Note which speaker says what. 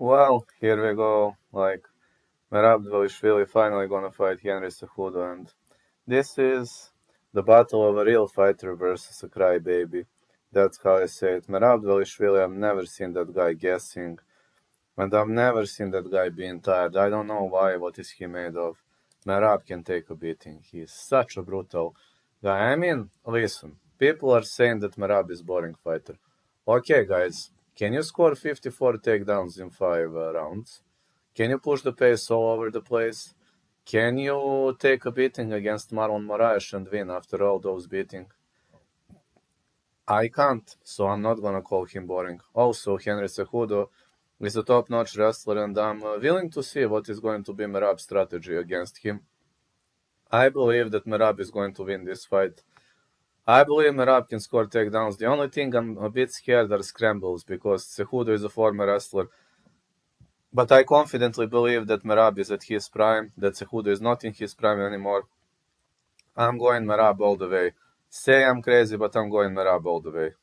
Speaker 1: Well, here we go. Merab Dvalishvili finally gonna fight Henry Cejudo, and this is the battle of a real fighter versus a crybaby. That's how I say it. Merab Dvalishvili, I've never seen that guy guessing, and I've never seen that guy being tired. I don't know why. What is he made of? Merab can take a beating. He's such a brutal guy. I mean, listen, people are saying that Merab is boring fighter. Okay, guys, can you score 54 takedowns in 5 rounds? Can you push the pace all over the place? Can you take a beating against Marlon Moraes and win after all those beatings? I can't, so I'm not gonna call him boring. Also, Henry Cejudo is a top-notch wrestler, and I'm willing to see what is going to be Merab's strategy against him. I believe that Merab is going to win this fight. I believe Merab can score takedowns. The only thing I'm a bit scared are scrambles because Cejudo is a former wrestler. But I confidently believe that Merab is at his prime, that Cejudo is not in his prime anymore. I'm going Merab all the way. Say I'm crazy, but I'm going Merab all the way.